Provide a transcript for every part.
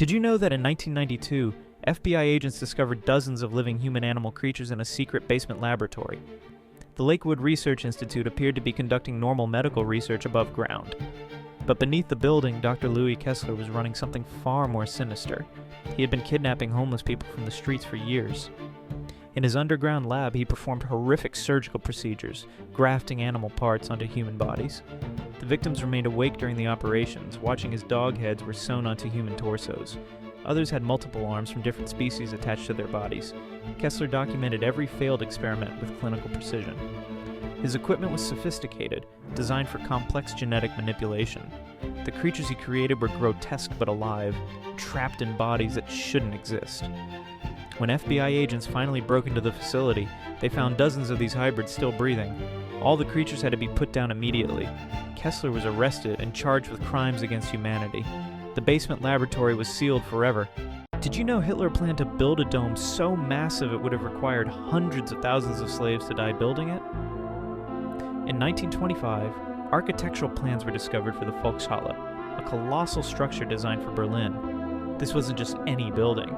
Did you know that in 1992, FBI agents discovered dozens of living human-animal creatures in a secret basement laboratory? The Lakewood Research Institute appeared to be conducting normal medical research above ground. But beneath the building, Dr. Louis Kessler was running something far more sinister. He had been kidnapping homeless people from the streets for years. In his underground lab, he performed horrific surgical procedures, grafting animal parts onto human bodies. The victims remained awake during the operations, watching as dog heads were sewn onto human torsos. Others had multiple arms from different species attached to their bodies. Kessler documented every failed experiment with clinical precision. His equipment was sophisticated, designed for complex genetic manipulation. The creatures he created were grotesque but alive, trapped in bodies that shouldn't exist. When FBI agents finally broke into the facility, they found dozens of these hybrids still breathing. All the creatures had to be put down immediately. Kessler was arrested and charged with crimes against humanity. The basement laboratory was sealed forever. Did you know Hitler planned to build a dome so massive it would have required hundreds of thousands of slaves to die building it? In 1925, architectural plans were discovered for the Volkshalle, a colossal structure designed for Berlin. This wasn't just any building.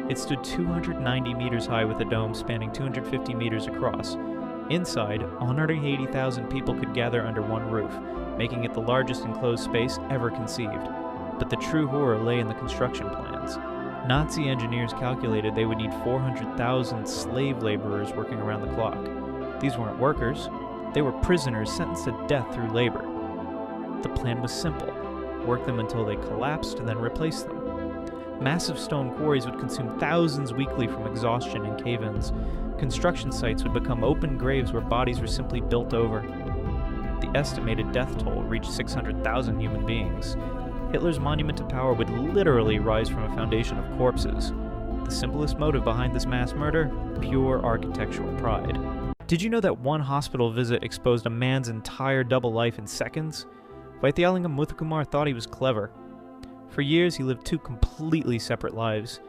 It stood 290 meters high with a dome spanning 250 meters across. Inside, 180,000 people could gather under one roof, making it the largest enclosed space ever conceived. But the true horror lay in the construction plans. Nazi engineers calculated they would need 400,000 slave laborers working around the clock. These weren't workers. They were prisoners sentenced to death through labor. The plan was simple. Work them until they collapsed and then replace them. Massive stone quarries would consume thousands weekly from exhaustion and cave-ins. Construction sites would become open graves where bodies were simply built over. The estimated death toll reached 600,000 human beings. Hitler's monument to power would literally rise from a foundation of corpses. The simplest motive behind this mass murder? Pure architectural pride. Did you know that one hospital visit exposed a man's entire double life in seconds? Vaidhyalingam Muthukumar thought he was clever. For years, he lived two completely separate lives.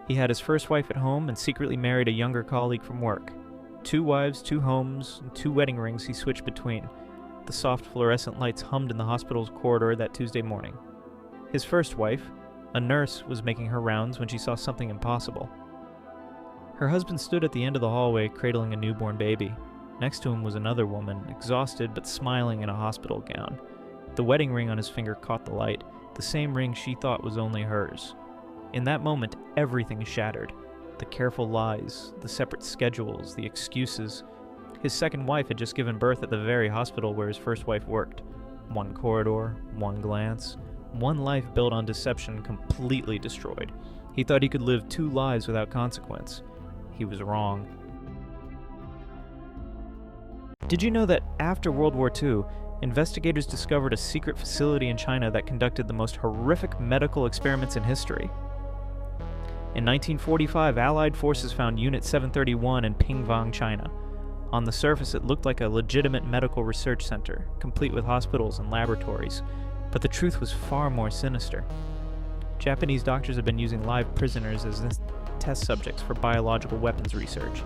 He had his first wife at home and secretly married a younger colleague from work. 2 wives, 2 homes, and 2 wedding rings he switched between. The soft fluorescent lights hummed in the hospital's corridor that Tuesday morning. His first wife, a nurse, was making her rounds when she saw something impossible. Her husband stood at the end of the hallway cradling a newborn baby. Next to him was another woman, exhausted but smiling in a hospital gown. The wedding ring on his finger caught the light, the same ring she thought was only hers. In that moment, everything shattered. The careful lies, the separate schedules, the excuses. His second wife had just given birth at the very hospital where his first wife worked. One corridor, one glance, one life built on deception completely destroyed. He thought he could live 2 lives without consequence. He was wrong. Did you know that after World War II, investigators discovered a secret facility in China that conducted the most horrific medical experiments in history? In 1945, Allied forces found Unit 731 in Pingvang, China. On the surface, it looked like a legitimate medical research center, complete with hospitals and laboratories. But the truth was far more sinister. Japanese doctors had been using live prisoners as test subjects for biological weapons research.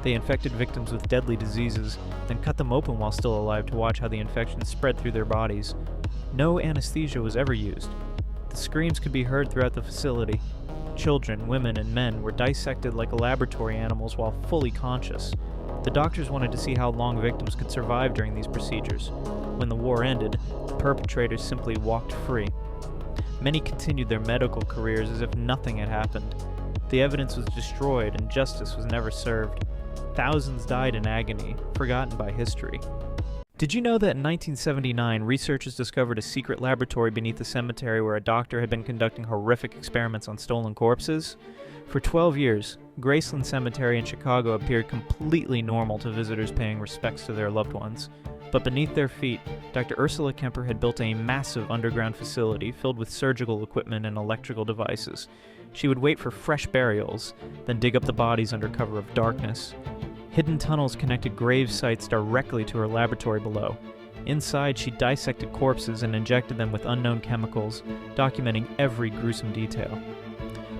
They infected victims with deadly diseases, then cut them open while still alive to watch how the infection spread through their bodies. No anesthesia was ever used. The screams could be heard throughout the facility. Children, women, and men were dissected like laboratory animals while fully conscious. The doctors wanted to see how long victims could survive during these procedures. When the war ended, the perpetrators simply walked free. Many continued their medical careers as if nothing had happened. The evidence was destroyed and justice was never served. Thousands died in agony, forgotten by history. Did you know that in 1979, researchers discovered a secret laboratory beneath the cemetery where a doctor had been conducting horrific experiments on stolen corpses? For 12 years, Graceland Cemetery in Chicago appeared completely normal to visitors paying respects to their loved ones. But beneath their feet, Dr. Ursula Kemper had built a massive underground facility filled with surgical equipment and electrical devices. She would wait for fresh burials, then dig up the bodies under cover of darkness. Hidden tunnels connected grave sites directly to her laboratory below. Inside, she dissected corpses and injected them with unknown chemicals, documenting every gruesome detail.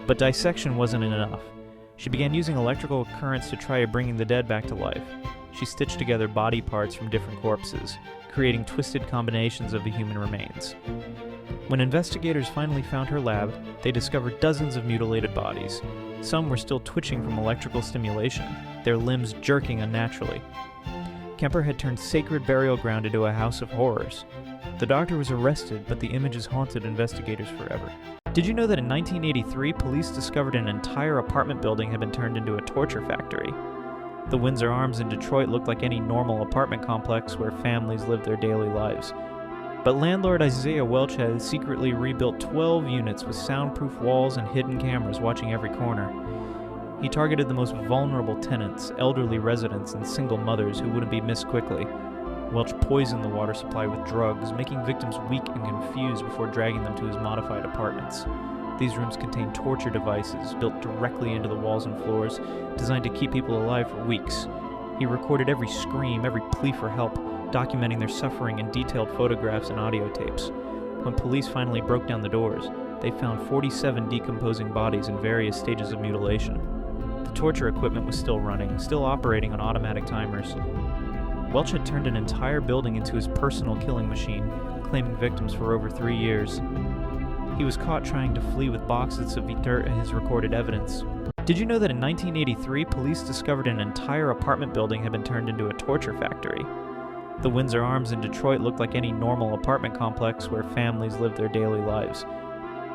But dissection wasn't enough. She began using electrical currents to try bringing the dead back to life. She stitched together body parts from different corpses, creating twisted combinations of the human remains. When investigators finally found her lab, they discovered dozens of mutilated bodies. Some were still twitching from electrical stimulation, their limbs jerking unnaturally. Kemper had turned sacred burial ground into a house of horrors. The doctor was arrested, but the images haunted investigators forever. Did you know that in 1983, police discovered an entire apartment building had been turned into a torture factory? The Windsor Arms in Detroit looked like any normal apartment complex where families lived their daily lives. But landlord Isaiah Welch had secretly rebuilt 12 units with soundproof walls and hidden cameras watching every corner. He targeted the most vulnerable tenants, elderly residents, and single mothers who wouldn't be missed quickly. Welch poisoned the water supply with drugs, making victims weak and confused before dragging them to his modified apartments. These rooms contained torture devices built directly into the walls and floors, designed to keep people alive for weeks. He recorded every scream, every plea for help, documenting their suffering in detailed photographs and audio tapes. When police finally broke down the doors, they found 47 decomposing bodies in various stages of mutilation. The torture equipment was still running, still operating on automatic timers. Welch had turned an entire building into his personal killing machine, claiming victims for over 3 years. He was caught trying to flee with boxes of dirt and his recorded evidence. Did you know that in 1983, police discovered an entire apartment building had been turned into a torture factory? The Windsor Arms in Detroit looked like any normal apartment complex where families lived their daily lives.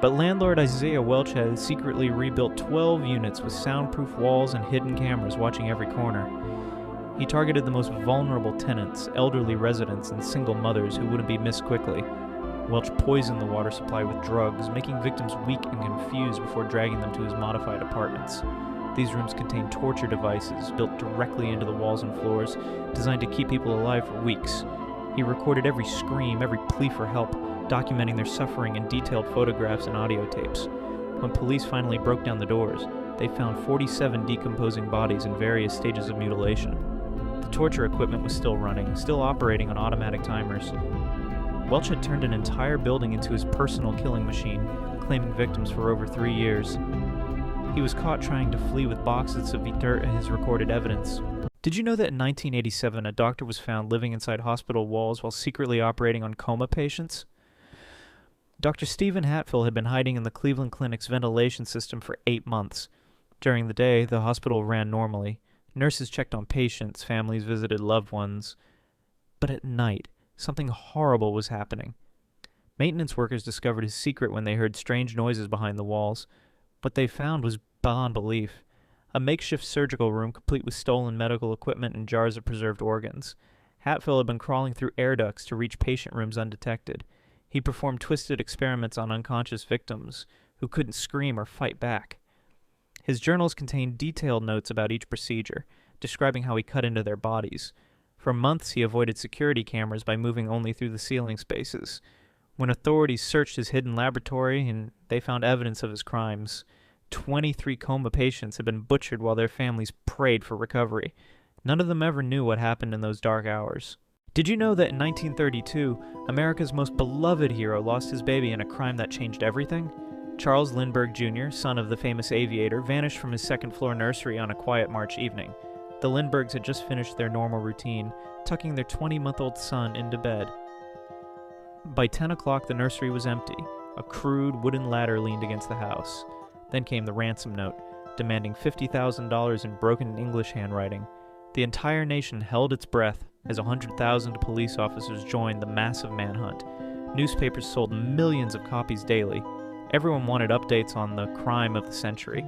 But landlord Isaiah Welch had secretly rebuilt 12 units with soundproof walls and hidden cameras watching every corner. He targeted the most vulnerable tenants, elderly residents, and single mothers who wouldn't be missed quickly. Welch poisoned the water supply with drugs, making victims weak and confused before dragging them to his modified apartments. These rooms contained torture devices built directly into the walls and floors, designed to keep people alive for weeks. He recorded every scream, every plea for help, documenting their suffering in detailed photographs and audio tapes. When police finally broke down the doors, they found 47 decomposing bodies in various stages of mutilation. The torture equipment was still running, still operating on automatic timers. Welch had turned an entire building into his personal killing machine, claiming victims for over 3 years. He was caught trying to flee with boxes of dirt and his recorded evidence. Did you know that in 1987 a doctor was found living inside hospital walls while secretly operating on coma patients? Dr. Stephen Hatfield had been hiding in the Cleveland Clinic's ventilation system for 8 months. During the day, the hospital ran normally. Nurses checked on patients, families visited loved ones. But at night, something horrible was happening. Maintenance workers discovered his secret when they heard strange noises behind the walls. What they found was beyond belief. A makeshift surgical room complete with stolen medical equipment and jars of preserved organs. Hatfield had been crawling through air ducts to reach patient rooms undetected. He performed twisted experiments on unconscious victims who couldn't scream or fight back. His journals contained detailed notes about each procedure, describing how he cut into their bodies. For months he avoided security cameras by moving only through the ceiling spaces. When authorities searched his hidden laboratory, and they found evidence of his crimes, 23 coma patients had been butchered while their families prayed for recovery. None of them ever knew what happened in those dark hours. Did you know that in 1932, America's most beloved hero lost his baby in a crime that changed everything? Charles Lindbergh Jr., son of the famous aviator, vanished from his second-floor nursery on a quiet March evening. The Lindberghs had just finished their normal routine, tucking their 20-month-old son into bed. By 10 o'clock, the nursery was empty. A crude wooden ladder leaned against the house. Then came the ransom note, demanding $50,000 in broken English handwriting. The entire nation held its breath as 100,000 police officers joined the massive manhunt. Newspapers sold millions of copies daily. Everyone wanted updates on the crime of the century.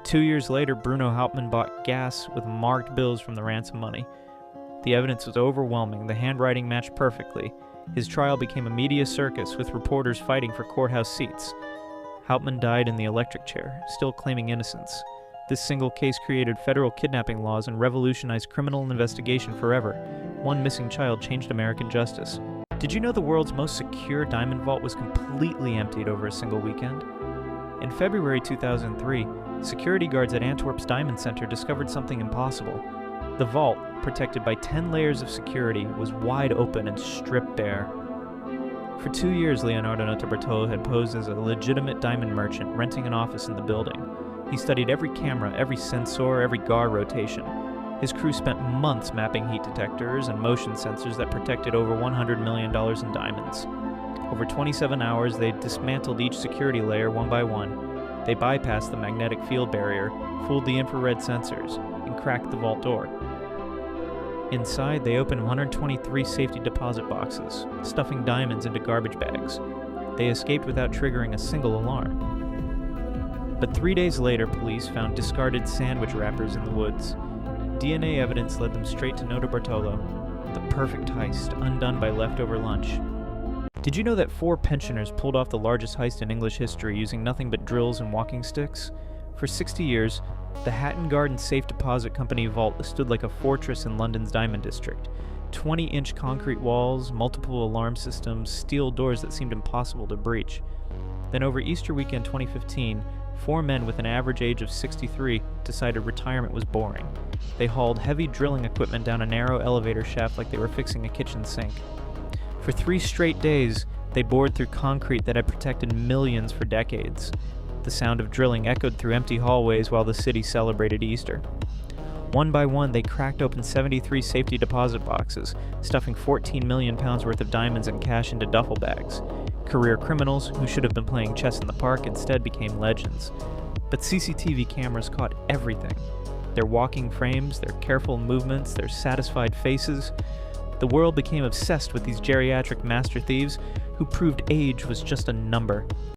2 years later, Bruno Hauptmann bought gas with marked bills from the ransom money. The evidence was overwhelming. The handwriting matched perfectly. His trial became a media circus, with reporters fighting for courthouse seats. Hauptmann died in the electric chair, still claiming innocence. This single case created federal kidnapping laws and revolutionized criminal investigation forever. One missing child changed American justice. Did you know the world's most secure diamond vault was completely emptied over a single weekend? In February 2003, security guards at Antwerp's Diamond Center discovered something impossible. The vault, protected by 10 layers of security, was wide open and stripped bare. For 2 years, Leonardo Notarbartolo had posed as a legitimate diamond merchant, renting an office in the building. He studied every camera, every sensor, every guard rotation. His crew spent months mapping heat detectors and motion sensors that protected over $100 million in diamonds. Over 27 hours, they dismantled each security layer one by one. They bypassed the magnetic field barrier, fooled the infrared sensors, and cracked the vault door. Inside, they opened 123 safety deposit boxes, stuffing diamonds into garbage bags. They escaped without triggering a single alarm. But 3 days later, police found discarded sandwich wrappers in the woods. DNA evidence led them straight to Notarbartolo, the perfect heist undone by leftover lunch. Did you know that 4 pensioners pulled off the largest heist in English history using nothing but drills and walking sticks? For 60 years, the Hatton Garden Safe Deposit Company vault stood like a fortress in London's Diamond District. 20-inch concrete walls, multiple alarm systems, steel doors that seemed impossible to breach. Then over Easter weekend 2015, 4 men with an average age of 63 decided retirement was boring. They hauled heavy drilling equipment down a narrow elevator shaft like they were fixing a kitchen sink. For 3 straight days, they bored through concrete that had protected millions for decades. The sound of drilling echoed through empty hallways while the city celebrated Easter. One by one, they cracked open 73 safety deposit boxes, stuffing 14 million pounds worth of diamonds and cash into duffel bags. Career criminals who should have been playing chess in the park instead became legends. But CCTV cameras caught everything. Their walking frames, their careful movements, their satisfied faces. The world became obsessed with these geriatric master thieves who proved age was just a number.